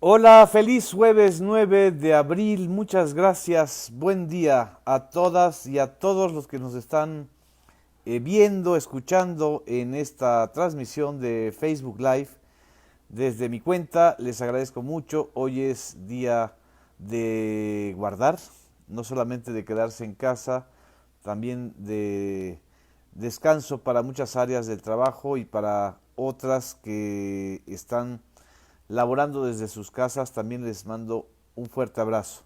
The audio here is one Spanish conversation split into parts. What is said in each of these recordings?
Hola, feliz jueves 9 de abril. Muchas gracias. Buen día a todas y a todos los que nos están viendo, escuchando en esta transmisión de Facebook Live. Desde mi cuenta les agradezco mucho. Hoy es día de guardar, no solamente de quedarse en casa, también de descanso para muchas áreas del trabajo y para otras que están laborando desde sus casas. También les mando un fuerte abrazo.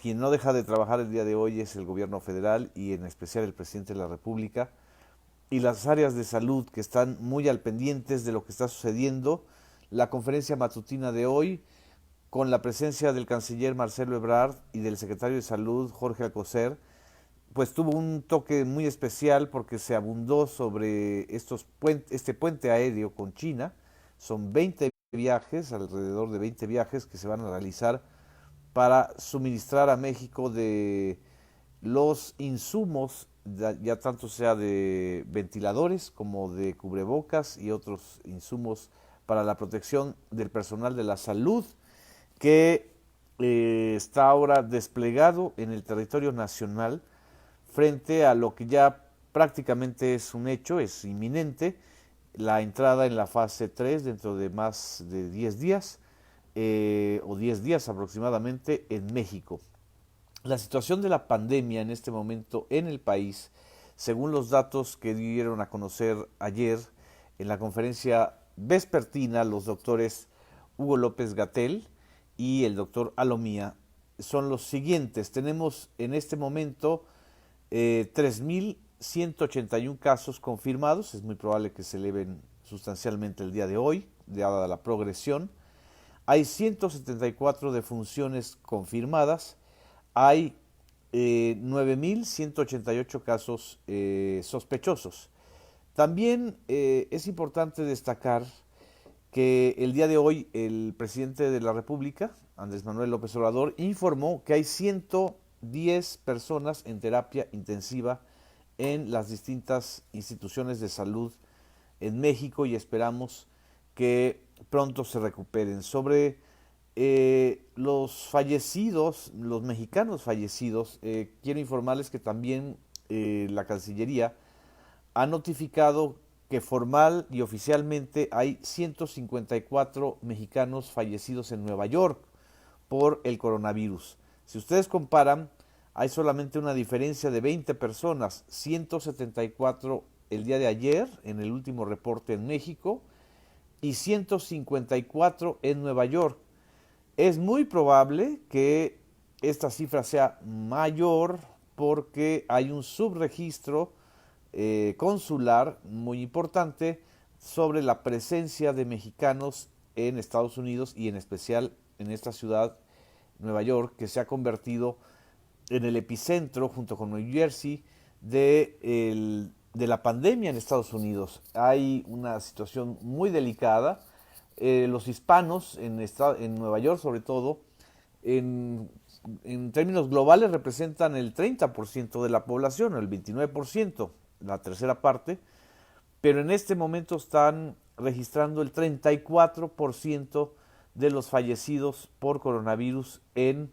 Quien no deja de trabajar el día de hoy es el gobierno federal y en especial el presidente de la República y las áreas de salud que están muy al pendientes de lo que está sucediendo. La conferencia matutina de hoy, con la presencia del canciller Marcelo Ebrard y del secretario de Salud Jorge Alcocer, pues tuvo un toque muy especial porque se abundó sobre este puente aéreo con China. Son 20 viajes, alrededor de 20 viajes que se van a realizar para suministrar a México de los insumos, ya tanto sea de ventiladores como de cubrebocas y otros insumos para la protección del personal de la salud que está ahora desplegado en el territorio nacional frente a lo que ya prácticamente es un hecho, es inminente, la entrada en la fase 3 dentro de más de 10 días o 10 días aproximadamente en México. La situación de la pandemia en este momento en el país, según los datos que dieron a conocer ayer en la conferencia vespertina los doctores Hugo López Gatell y el doctor Alomía, son los siguientes. Tenemos en este momento 3.181 casos confirmados. Es muy probable que se eleven sustancialmente el día de hoy, dada la progresión. Hay 174 defunciones confirmadas. Hay 9.188 casos sospechosos. También es importante destacar que el día de hoy el presidente de la República, Andrés Manuel López Obrador, informó que hay 110 personas en terapia intensiva en las distintas instituciones de salud en México y esperamos que pronto se recuperen. Sobre los fallecidos, los mexicanos fallecidos, quiero informarles que también la Cancillería ha notificado que formal y oficialmente hay 154 mexicanos fallecidos en Nueva York por el coronavirus. Si ustedes comparan, hay solamente una diferencia de 20 personas, 174 el día de ayer en el último reporte en México y 154 en Nueva York. Es muy probable que esta cifra sea mayor porque hay un subregistro consular muy importante sobre la presencia de mexicanos en Estados Unidos y en especial en esta ciudad, Nueva York, que se ha convertido en el epicentro, junto con New Jersey, de la pandemia en Estados Unidos. Hay una situación muy delicada. Los hispanos en Nueva York, sobre todo, en, en términos globales representan el 30% de la población, el 29%, la tercera parte, pero en este momento están registrando el 34% de los fallecidos por coronavirus en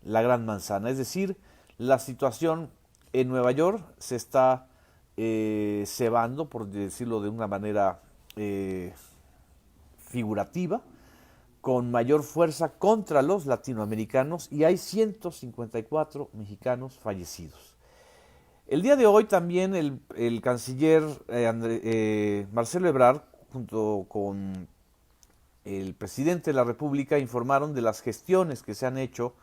la Gran Manzana. Es decir, la situación en Nueva York se está cebando, por decirlo de una manera figurativa, con mayor fuerza contra los latinoamericanos y hay 154 mexicanos fallecidos. El día de hoy también el canciller Marcelo Ebrard, junto con el presidente de la República, informaron de las gestiones que se han hecho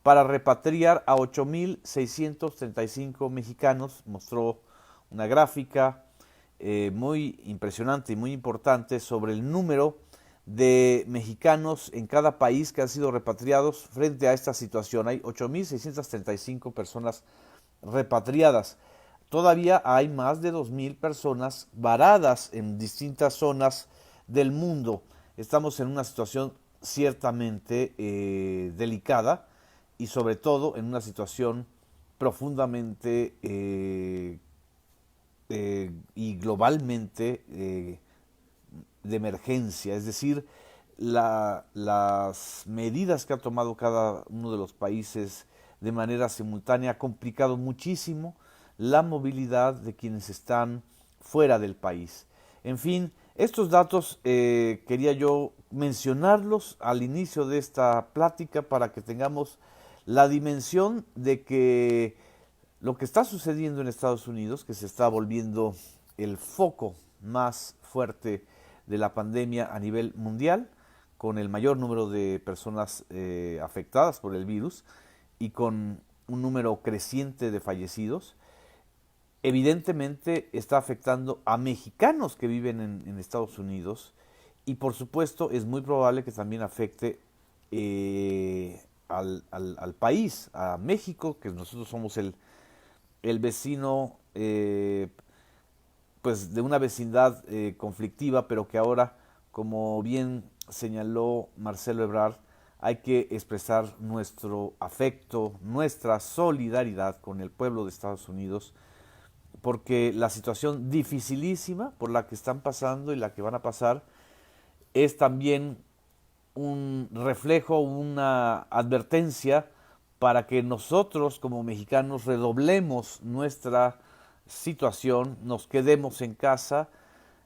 para repatriar a 8.635 mexicanos. Mostró una gráfica muy impresionante y muy importante sobre el número de mexicanos en cada país que han sido repatriados frente a esta situación. Hay 8.635 personas repatriadas. Todavía hay más de 2.000 personas varadas en distintas zonas del mundo. Estamos en una situación ciertamente delicada y sobre todo en una situación profundamente y globalmente de emergencia. Es decir, las medidas que ha tomado cada uno de los países de manera simultánea ha complicado muchísimo la movilidad de quienes están fuera del país. En fin, estos datos quería yo mencionarlos al inicio de esta plática para que tengamos la dimensión de que lo que está sucediendo en Estados Unidos, que se está volviendo el foco más fuerte de la pandemia a nivel mundial, con el mayor número de personas afectadas por el virus y con un número creciente de fallecidos, evidentemente está afectando a mexicanos que viven en Estados Unidos y por supuesto es muy probable que también afecte al país, a México, que nosotros somos el vecino pues de una vecindad conflictiva, pero que ahora, como bien señaló Marcelo Ebrard, hay que expresar nuestro afecto, nuestra solidaridad con el pueblo de Estados Unidos, porque la situación dificilísima por la que están pasando y la que van a pasar es también un reflejo, una advertencia para que nosotros como mexicanos redoblemos nuestra situación, nos quedemos en casa,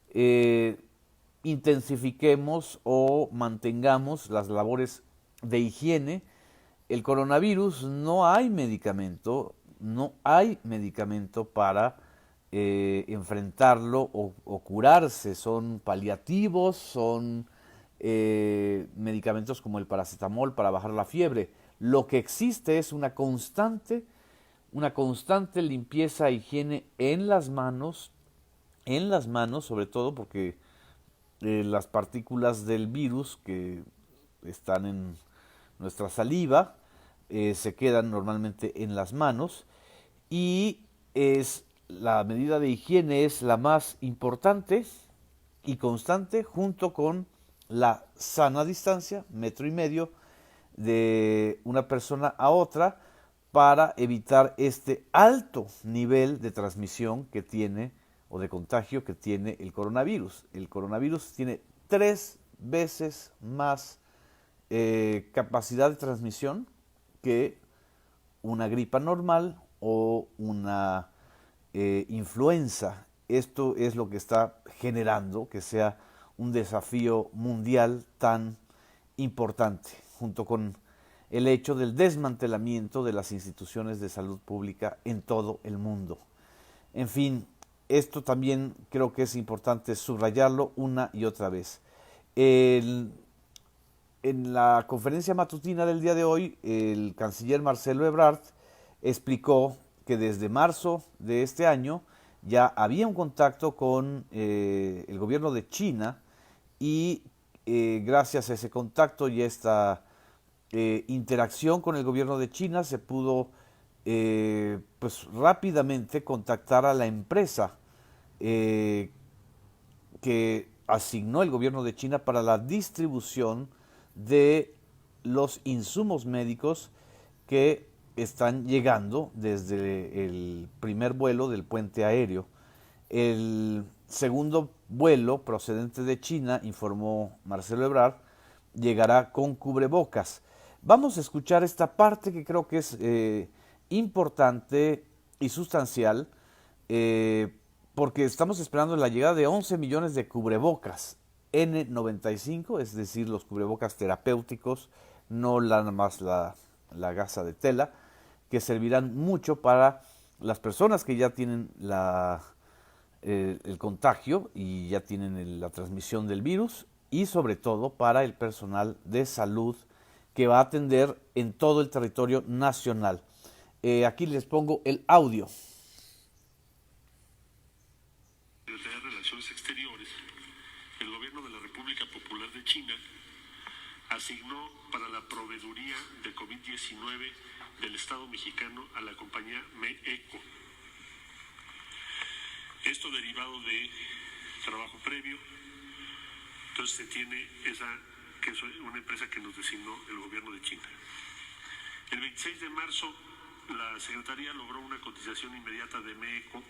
eh, intensifiquemos o mantengamos las labores de higiene. El coronavirus no hay medicamento, no hay medicamento para enfrentarlo o curarse, son paliativos, son medicamentos como el paracetamol para bajar la fiebre. Lo que existe es una constante limpieza e higiene en las manos sobre todo porque las partículas del virus que están en nuestra saliva se quedan normalmente en las manos y es la medida de higiene es la más importante y constante junto con la sana distancia, 1,5 metros de una persona a otra para evitar este alto nivel de transmisión que tiene o de contagio que tiene el coronavirus. El coronavirus tiene 3 veces más capacidad de transmisión que una gripa normal o una influenza. Esto es lo que está generando que sea un desafío mundial tan importante, junto con el hecho del desmantelamiento de las instituciones de salud pública en todo el mundo. En fin, esto también creo que es importante subrayarlo una y otra vez. En la conferencia matutina del día de hoy, el canciller Marcelo Ebrard explicó que desde marzo de este año ya había un contacto con el gobierno de China y gracias a ese contacto y esta interacción con el gobierno de China se pudo pues rápidamente contactar a la empresa que asignó el gobierno de China para la distribución de los insumos médicos que están llegando desde el primer vuelo del puente aéreo. El segundo vuelo procedente de China, informó Marcelo Ebrard, llegará con cubrebocas. Vamos a escuchar esta parte que creo que es importante y sustancial porque estamos esperando la llegada de 11 millones de cubrebocas N95, es decir, los cubrebocas terapéuticos, no nada más la gasa de tela, que servirán mucho para las personas que ya tienen el contagio y ya tienen la transmisión del virus y sobre todo para el personal de salud que va a atender en todo el territorio nacional. Aquí les pongo el audio. De Relaciones Exteriores, el gobierno de la República Popular de China asignó para la proveeduría de COVID-19 del Estado mexicano a la compañía MEECO. Esto derivado de trabajo previo, entonces se tiene esa, que es una empresa que nos designó el gobierno de China. El 26 de marzo, la Secretaría logró una cotización inmediata de MEECO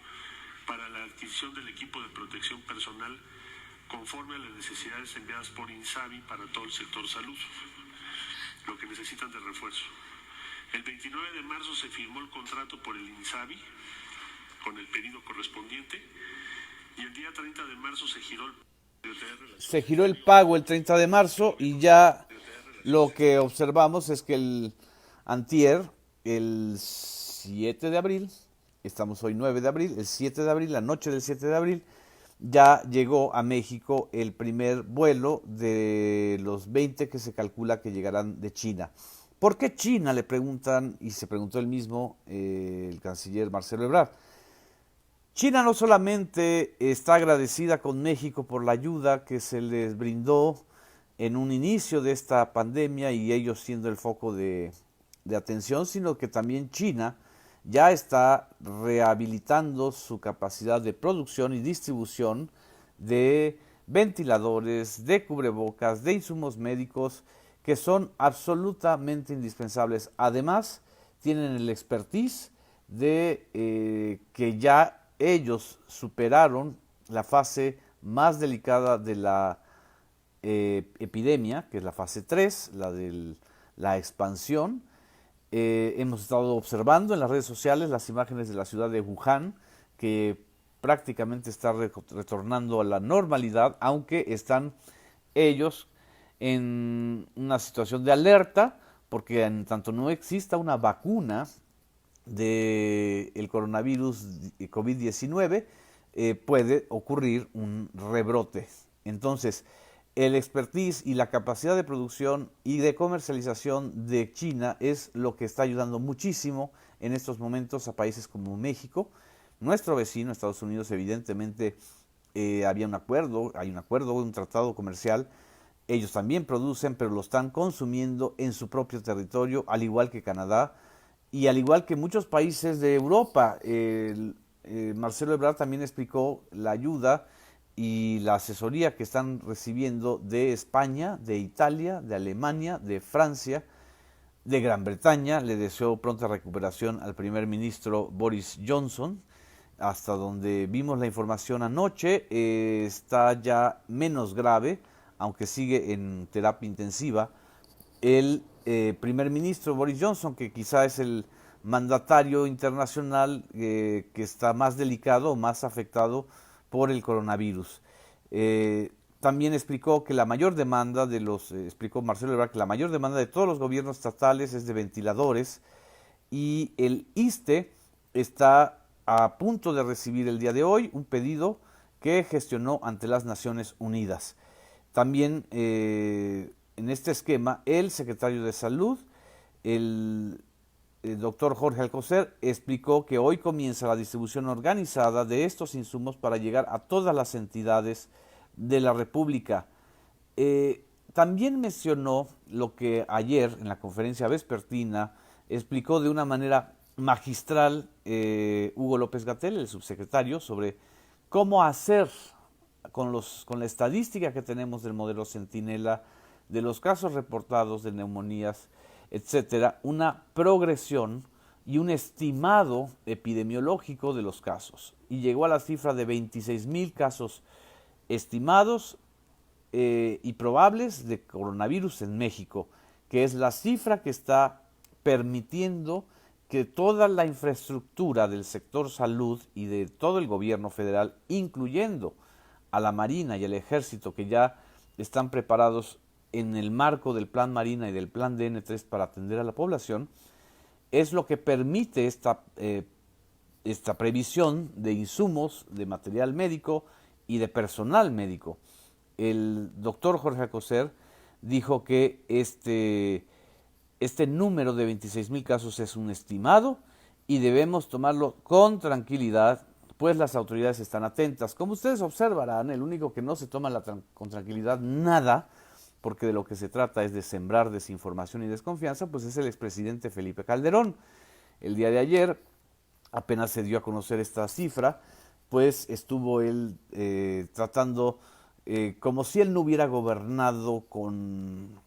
para la adquisición del equipo de protección personal conforme a las necesidades enviadas por INSABI para todo el sector salud, lo que necesitan de refuerzo. El 29 de marzo se firmó el contrato por el INSABI con el pedido correspondiente y el día 30 de marzo se giró el pago el 30 de marzo y ya lo que observamos es que el 7 de abril, estamos hoy 9 de abril, el 7 de abril, la noche del 7 de abril, ya llegó a México el primer vuelo de los 20 que se calcula que llegarán de China. ¿Por qué China? Le preguntan, y se preguntó el mismo el canciller Marcelo Ebrard. China no solamente está agradecida con México por la ayuda que se les brindó en un inicio de esta pandemia y ellos siendo el foco de atención, sino que también China ya está rehabilitando su capacidad de producción y distribución de ventiladores, de cubrebocas, de insumos médicos que son absolutamente indispensables. Además, tienen el expertise de que ya ellos superaron la fase más delicada de la epidemia, que es la fase 3, la de la expansión. Hemos estado observando en las redes sociales las imágenes de la ciudad de Wuhan, que prácticamente está retornando a la normalidad, aunque están ellos en una situación de alerta, porque en tanto no exista una vacuna del coronavirus COVID-19, puede ocurrir un rebrote. Entonces, el expertise y la capacidad de producción y de comercialización de China es lo que está ayudando muchísimo en estos momentos a países como México. Nuestro vecino, Estados Unidos, evidentemente hay un acuerdo, un tratado comercial. Ellos también producen, pero lo están consumiendo en su propio territorio, al igual que Canadá y al igual que muchos países de Europa. Marcelo Ebrard también explicó la ayuda y la asesoría que están recibiendo de España, de Italia, de Alemania, de Francia, de Gran Bretaña. Le deseo pronta recuperación al primer ministro Boris Johnson. Hasta donde vimos la información anoche, está ya menos grave, aunque sigue en terapia intensiva. El primer ministro Boris Johnson, que quizá es el mandatario internacional que está más delicado o más afectado por el coronavirus. También explicó que la mayor demanda explicó Marcelo Ebrard, que la mayor demanda de todos los gobiernos estatales es de ventiladores, y el ISSSTE está a punto de recibir el día de hoy un pedido que gestionó ante las Naciones Unidas. También en este esquema, el secretario de Salud, el doctor Jorge Alcocer, explicó que hoy comienza la distribución organizada de estos insumos para llegar a todas las entidades de la República. También mencionó lo que ayer en la conferencia vespertina explicó de una manera magistral Hugo López-Gatell, el subsecretario, sobre cómo hacer con la estadística que tenemos del modelo Centinela, de los casos reportados de neumonías, etcétera, una progresión y un estimado epidemiológico de los casos. Y llegó a la cifra de 26,000 casos estimados y probables de coronavirus en México, que es la cifra que está permitiendo que toda la infraestructura del sector salud y de todo el gobierno federal, incluyendo a la Marina y al Ejército, que ya están preparados en el marco del Plan Marina y del Plan DN3 para atender a la población, es lo que permite esta previsión de insumos, de material médico y de personal médico. El doctor Jorge Alcocer dijo que este número de 26,000 casos es un estimado y debemos tomarlo con tranquilidad, pues las autoridades están atentas. Como ustedes observarán, el único que no se toma con tranquilidad nada, porque de lo que se trata es de sembrar desinformación y desconfianza, pues es el expresidente Felipe Calderón. El día de ayer, apenas se dio a conocer esta cifra, pues estuvo él tratando, como si él no hubiera gobernado con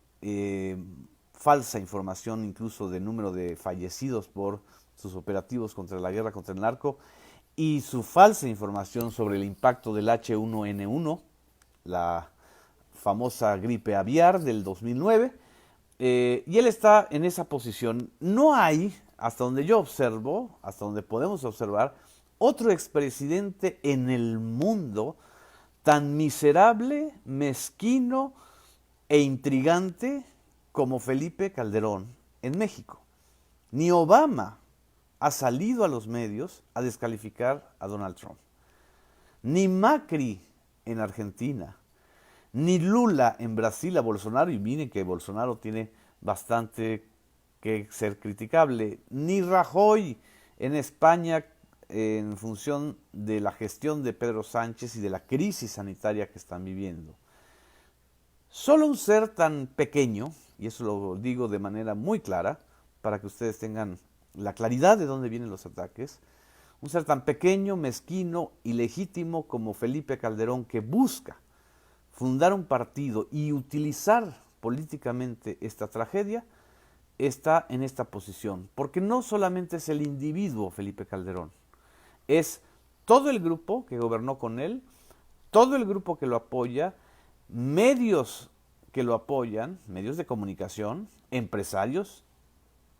falsa información, incluso de número de fallecidos por sus operativos contra la guerra contra el narco, y su falsa información sobre el impacto del H1N1, la famosa gripe aviar del 2009, y él está en esa posición. No hay, hasta donde yo observo, hasta donde podemos observar, otro expresidente en el mundo tan miserable, mezquino e intrigante como Felipe Calderón en México. Ni Obama ha salido a los medios a descalificar a Donald Trump. Ni Macri en Argentina, ni Lula en Brasil a Bolsonaro, y miren que Bolsonaro tiene bastante que ser criticable, ni Rajoy en España en función de la gestión de Pedro Sánchez y de la crisis sanitaria que están viviendo. Solo un ser tan pequeño, y eso lo digo de manera muy clara, para que ustedes tengan la claridad de dónde vienen los ataques, un ser tan pequeño, mezquino y legítimo como Felipe Calderón, que busca fundar un partido y utilizar políticamente esta tragedia, está en esta posición. Porque no solamente es el individuo Felipe Calderón, es todo el grupo que gobernó con él, todo el grupo que lo apoya, medios que lo apoyan, medios de comunicación, empresarios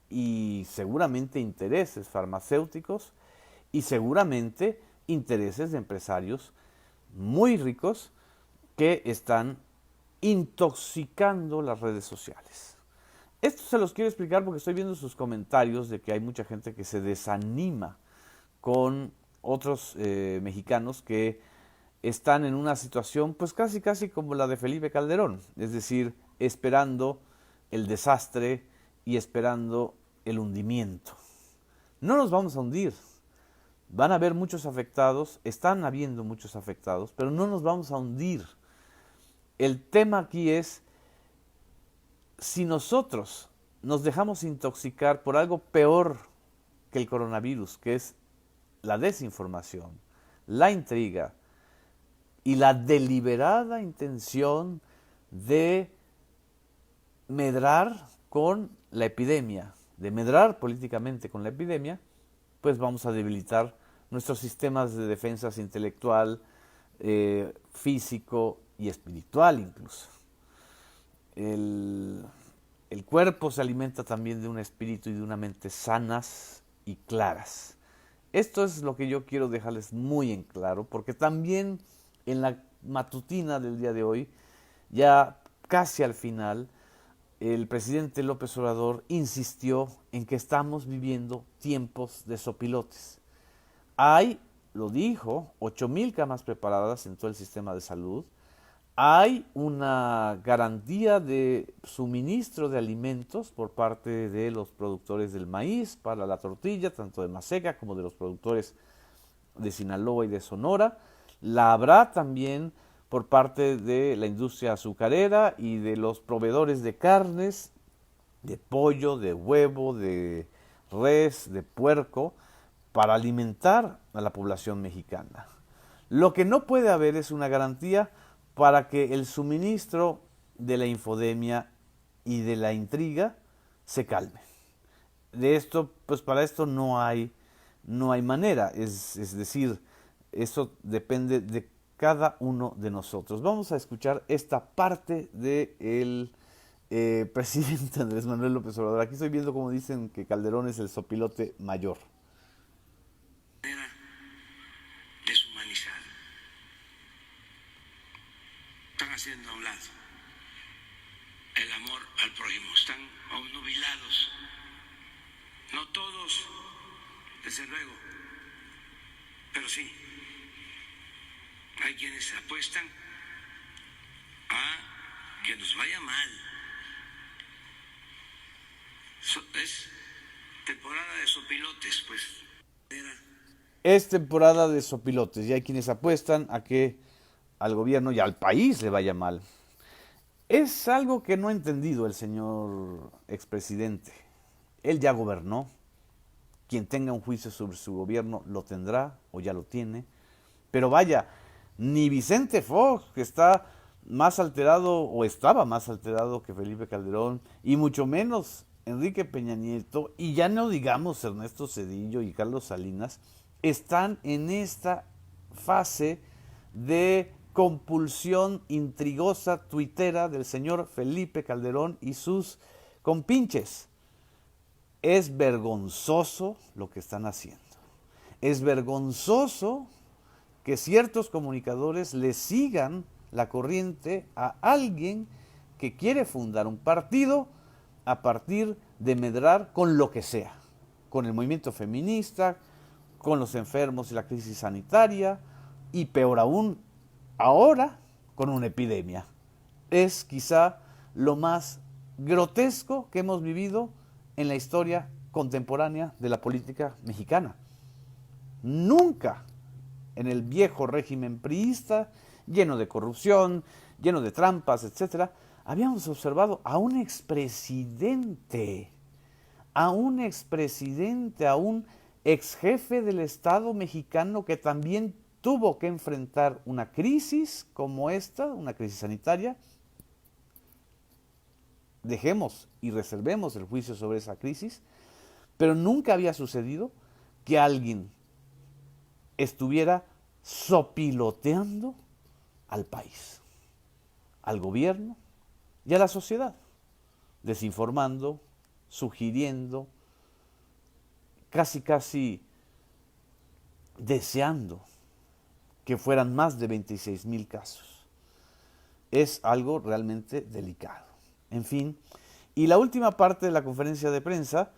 y seguramente intereses farmacéuticos y seguramente intereses de empresarios muy ricos que están intoxicando las redes sociales. Esto se los quiero explicar porque estoy viendo sus comentarios de que hay mucha gente que se desanima con otros mexicanos que están en una situación pues casi como la de Felipe Calderón, es decir, esperando el desastre y esperando el hundimiento. No nos vamos a hundir, van a haber muchos afectados, están habiendo muchos afectados, pero no nos vamos a hundir. El tema aquí es si nosotros nos dejamos intoxicar por algo peor que el coronavirus, que es la desinformación, la intriga y la deliberada intención de medrar con la epidemia, de medrar políticamente con la epidemia, pues vamos a debilitar nuestros sistemas de defensa intelectual, físico y espiritual incluso. El cuerpo se alimenta también de un espíritu y de una mente sanas y claras. Esto es lo que yo quiero dejarles muy en claro, porque también en la matutina del día de hoy, ya casi al final, el presidente López Obrador insistió en que estamos viviendo tiempos de sopilotes. Hay, lo dijo, 8,000 camas preparadas en todo el sistema de salud. Hay una garantía de suministro de alimentos por parte de los productores del maíz para la tortilla, tanto de Maseca como de los productores de Sinaloa y de Sonora. La habrá también por parte de la industria azucarera y de los proveedores de carnes, de pollo, de huevo, de res, de puerco, para alimentar a la población mexicana. Lo que no puede haber es una garantía para que el suministro de la infodemia y de la intriga se calme. De esto, pues para esto no hay manera, es decir, eso depende de cada uno de nosotros. Vamos a escuchar esta parte del presidente Andrés Manuel López Obrador. Aquí estoy viendo cómo dicen que Calderón es el sopilote mayor. Deshumanizada. Están haciendo a un lado el amor al prójimo, están obnubilados. No todos, desde luego, pero sí. Hay quienes apuestan a que nos vaya mal. Es temporada de sopilotes, pues. Es temporada de sopilotes y hay quienes apuestan a que al gobierno y al país le vaya mal. Es algo que no ha entendido el señor expresidente. Él ya gobernó. Quien tenga un juicio sobre su gobierno lo tendrá o ya lo tiene. Pero vaya, ni Vicente Fox, que está más alterado o estaba más alterado que Felipe Calderón, y mucho menos Enrique Peña Nieto, y ya no digamos Ernesto Zedillo y Carlos Salinas, están en esta fase de compulsión intrigosa tuitera del señor Felipe Calderón y sus compinches. Es vergonzoso lo que están haciendo. Es vergonzoso que ciertos comunicadores le sigan la corriente a alguien que quiere fundar un partido a partir de medrar con lo que sea, con el movimiento feminista, con los enfermos y la crisis sanitaria, y peor aún, ahora con una epidemia. Es quizá lo más grotesco que hemos vivido en la historia contemporánea de la política mexicana. Nunca en el viejo régimen priista, lleno de corrupción, lleno de trampas, etc., habíamos observado a un expresidente, a un ex jefe del Estado mexicano que también tuvo que enfrentar una crisis como esta, una crisis sanitaria. Dejemos y reservemos el juicio sobre esa crisis, pero nunca había sucedido que alguien estuviera sopiloteando al país, al gobierno y a la sociedad, desinformando, sugiriendo, casi deseando que fueran más de 26,000 casos. Es algo realmente delicado. En fin, y la última parte de la conferencia de prensa,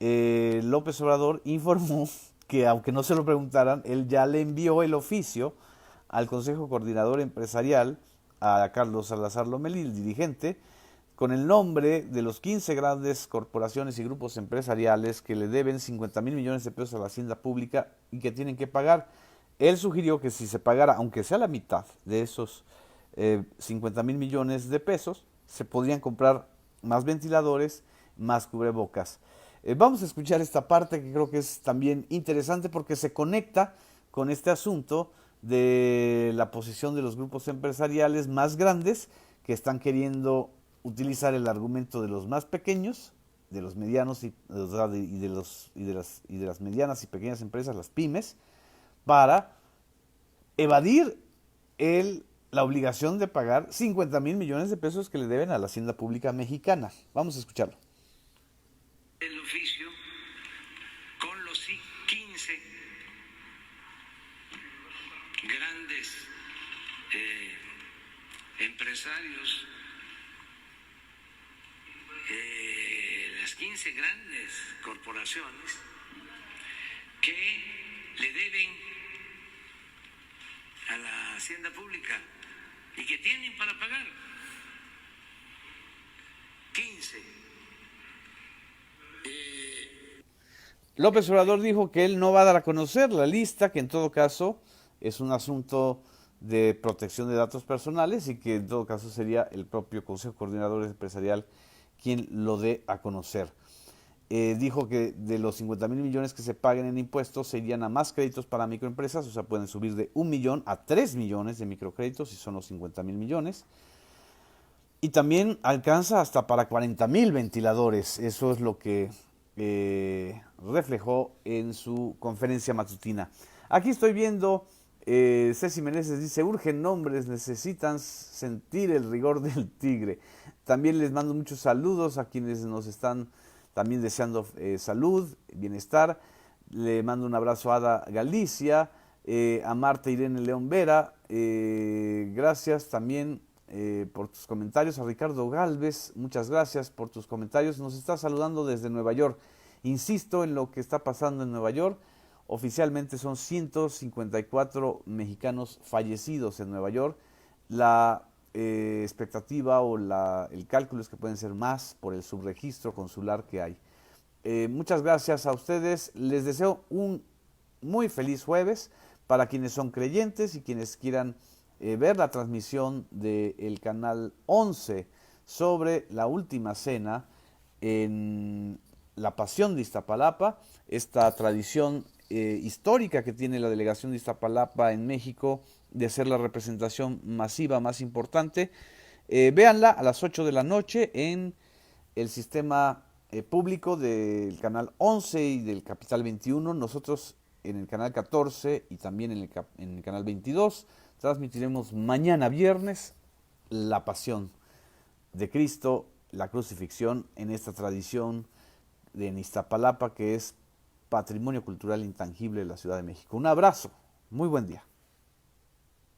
López Obrador informó que, aunque no se lo preguntaran, él ya le envió el oficio al Consejo Coordinador Empresarial, a Carlos Salazar Lomelí, el dirigente, con el nombre de los 15 grandes corporaciones y grupos empresariales que le deben 50,000 millones de pesos a la hacienda pública y que tienen que pagar. Él sugirió que si se pagara, aunque sea la mitad de esos 50,000 millones de pesos, se podrían comprar más ventiladores, más cubrebocas. Vamos a escuchar esta parte que creo que es también interesante porque se conecta con este asunto de la posición de los grupos empresariales más grandes que están queriendo utilizar el argumento de los más pequeños, de los medianos y de las medianas y pequeñas empresas, las pymes, para evadir la obligación de pagar 50,000 millones de pesos que le deben a la hacienda pública mexicana. Vamos a escucharlo. El oficio con los 15 grandes empresarios, las 15 grandes corporaciones que le deben a la hacienda pública y que tienen para pagar. 15. López Obrador dijo que él no va a dar a conocer la lista, que en todo caso es un asunto de protección de datos personales y que en todo caso sería el propio Consejo Coordinador Empresarial quien lo dé a conocer. Dijo que de los 50,000 millones que se paguen en impuestos se irían a más créditos para microempresas, o sea, pueden subir de 1 millón a 3 millones de microcréditos, si son los 50,000 millones. Y también alcanza hasta para 40,000 ventiladores. Eso es lo que reflejó en su conferencia matutina. Aquí estoy viendo, Ceci Meneses dice, urgen nombres, necesitan sentir el rigor del tigre. También les mando muchos saludos a quienes nos están también deseando salud, bienestar. Le mando un abrazo a Ada Galicia, a Marta Irene León Vera. Gracias también por tus comentarios. A Ricardo Galvez, muchas gracias por tus comentarios. Nos está saludando desde Nueva York. Insisto en lo que está pasando en Nueva York. Oficialmente son 154 mexicanos fallecidos en Nueva York. La expectativa o el cálculo es que pueden ser más por el subregistro consular que hay. Muchas gracias a ustedes. Les deseo un muy feliz jueves para quienes son creyentes y quienes quieran ver la transmisión del canal 11 sobre la última cena en la Pasión de Iztapalapa, esta tradición histórica que tiene la delegación de Iztapalapa en México de ser la representación masiva más importante. Véanla a las 8 de la noche en el sistema público del canal 11 y del Capital 21, nosotros en el canal 14 y también en el canal 22 transmitiremos mañana viernes la pasión de Cristo, la crucifixión, en esta tradición de Iztapalapa, que es patrimonio cultural intangible de la Ciudad de México. Un abrazo, muy buen día.